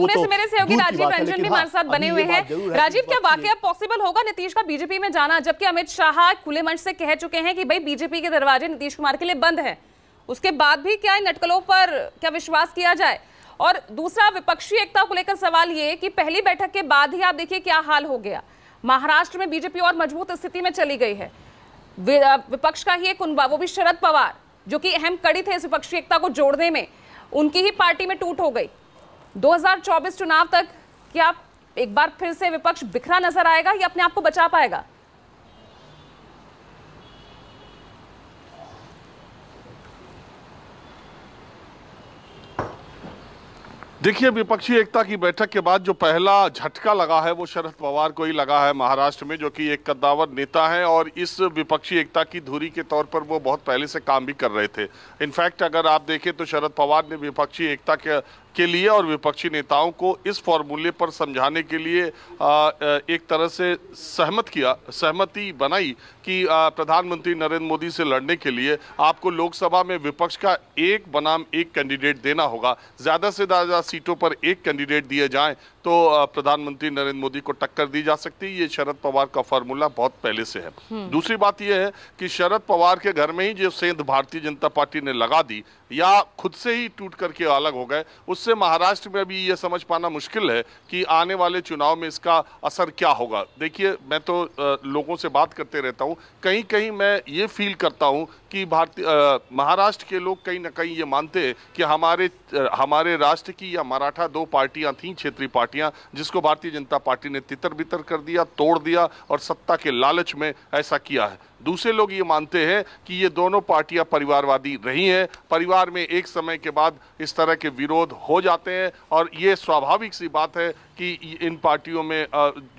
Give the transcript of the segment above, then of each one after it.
पुणे से मेरे सहयोगी राजीव रंजन भी हमारे साथ बने हुए हैं। राजीव, क्या वाकई पॉसिबल होगा नीतीश का बीजेपी में जाना, जबकि अमित शाह खुले मंच से कह चुके हैं कि भाई बीजेपी के दरवाजे नीतीश कुमार के लिए बंद है, उसके बाद भी क्या इन अटकलों पर क्या विश्वास किया जाए? और दूसरा, विपक्षी एकता को लेकर सवाल ये कि पहली बैठक के बाद ही आप देखिए क्या हाल हो गया। महाराष्ट्र में बीजेपी और मजबूत स्थिति में चली गई है। विपक्ष का ही एक कुनबा, वो भी शरद पवार, जो कि अहम कड़ी थे इस विपक्षी एकता को जोड़ने में, उनकी ही पार्टी में टूट हो गई। 2024 चुनाव तक क्या एक बार फिर से विपक्ष बिखरा नजर आएगा या अपने आप को बचा पाएगा? देखिए, विपक्षी एकता की बैठक के बाद जो पहला झटका लगा है वो शरद पवार को ही लगा है महाराष्ट्र में, जो कि एक कद्दावर नेता है और इस विपक्षी एकता की धुरी के तौर पर वो बहुत पहले से काम भी कर रहे थे। इनफैक्ट अगर आप देखें तो शरद पवार ने विपक्षी एकता के लिए और विपक्षी नेताओं को इस फॉर्मूले पर समझाने के लिए एक तरह से सहमति बनाई कि प्रधानमंत्री नरेंद्र मोदी से लड़ने के लिए आपको लोकसभा में विपक्ष का एक बनाम एक कैंडिडेट देना होगा। ज़्यादा से ज़्यादा सीटों पर एक कैंडिडेट दिए जाएं तो प्रधानमंत्री नरेंद्र मोदी को टक्कर दी जा सकती है। ये शरद पवार का फॉर्मूला बहुत पहले से है। दूसरी बात यह है कि शरद पवार के घर में ही जो सेंध भारतीय जनता पार्टी ने लगा दी या खुद से ही टूट करके अलग हो गए, उससे महाराष्ट्र में अभी ये समझ पाना मुश्किल है कि आने वाले चुनाव में इसका असर क्या होगा। देखिए, मैं तो लोगों से बात करते रहता हूँ, कहीं कहीं मैं ये फील करता हूँ कि महाराष्ट्र के लोग कहीं ना कहीं ये मानते हैं कि हमारे राष्ट्र की या मराठा दो पार्टियां थीं, क्षेत्रीय पार्टियां, जिसको भारतीय जनता पार्टी ने तितर बितर कर दिया, तोड़ दिया और सत्ता के लालच में ऐसा किया है। दूसरे लोग ये मानते हैं कि ये दोनों पार्टियां परिवारवादी रही हैं, परिवार में एक समय के बाद इस तरह के विरोध हो जाते हैं और ये स्वाभाविक सी बात है कि इन पार्टियों में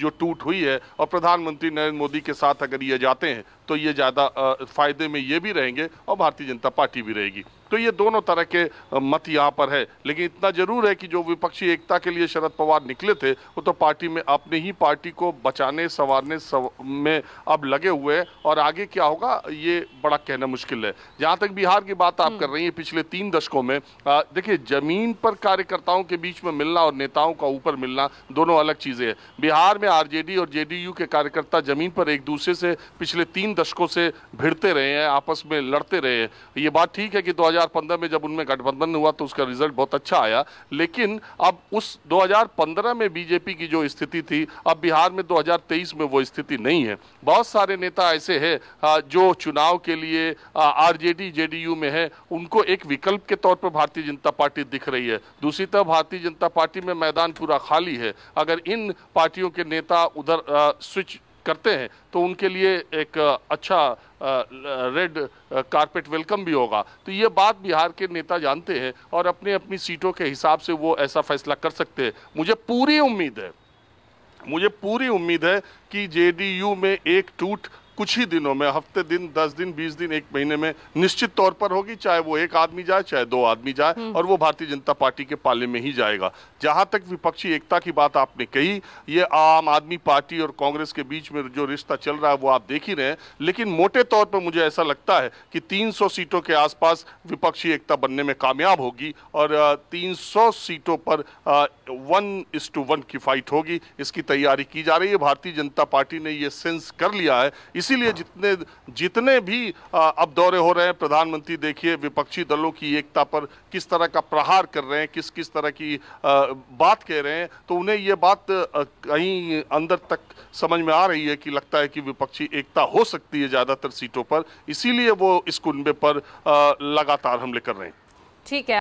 जो टूट हुई है और प्रधानमंत्री नरेंद्र मोदी के साथ अगर ये जाते हैं तो ये ज़्यादा फायदे में ये भी रहेंगे और भारतीय जनता पार्टी भी रहेगी। तो ये दोनों तरह के मत यहाँ पर है, लेकिन इतना जरूर है कि जो विपक्षी एकता के लिए शरद पवार निकले थे वो तो पार्टी में अपने ही पार्टी को बचाने संवारने में अब लगे हुए हैं और आगे क्या होगा ये बड़ा कहना मुश्किल है। जहाँ तक बिहार की बात आप कर रही हैं, पिछले 3 दशकों में देखिए, जमीन पर कार्यकर्ताओं के बीच में मिलना और नेताओं का ऊपर मिलना दोनों अलग चीजें हैं। बिहार में आरजेडी और जेडीयू के कार्यकर्ता जमीन पर एक दूसरे से पिछले 3 दशकों से भिड़ते रहे हैं, आपस में लड़ते रहे हैं। ये बात ठीक है कि 2015 में जब उनमें गठबंधन हुआ तो उसका रिजल्ट बहुत अच्छा आया, लेकिन अब उस 2015 में बीजेपी की जो स्थिति थी, अब बिहार में 2023 में वो स्थिति नहीं है। बहुत सारे नेता ऐसे हैं जो चुनाव के लिए आरजेडी जेडीयू में है, उनको एक विकल्प के तौर पर भारतीय जनता पार्टी दिख रही है। दूसरी तरफ भारतीय जनता पार्टी में मैदान पूरा खाली है। अगर इन पार्टियों के नेता उधर स्विच करते हैं तो उनके लिए एक अच्छा रेड कारपेट वेलकम भी होगा। तो ये बात बिहार के नेता जानते हैं और अपनी अपनी सीटों के हिसाब से वो ऐसा फैसला कर सकते हैं। मुझे पूरी उम्मीद है कि जेडीयू में एक टूट कुछ ही दिनों में, हफ्ते दिन, 10 दिन, 20 दिन, 1 महीने में निश्चित तौर पर होगी, चाहे वो एक आदमी जाए चाहे 2 आदमी जाए, और वो भारतीय जनता पार्टी के पाले में ही जाएगा। जहां तक विपक्षी एकता की बात आपने कही, ये आम आदमी पार्टी और कांग्रेस के बीच में जो रिश्ता चल रहा है वो आप देख ही रहे हैं, लेकिन मोटे तौर पर मुझे ऐसा लगता है कि 300 सीटों के आसपास विपक्षी एकता बनने में कामयाब होगी और 300 सीटों पर 1:1 की फाइट होगी। इसकी तैयारी की जा रही है। भारतीय जनता पार्टी ने ये सेंस कर लिया है, इसीलिए जितने भी अब दौरे हो रहे हैं, प्रधानमंत्री देखिए विपक्षी दलों की एकता पर किस तरह का प्रहार कर रहे हैं, किस तरह की बात कह रहे हैं, तो उन्हें ये बात कहीं अंदर तक समझ में आ रही है कि लगता है कि विपक्षी एकता हो सकती है ज़्यादातर सीटों पर, इसीलिए वो इस कुनबे पर लगातार हमले कर रहे हैं। ठीक है।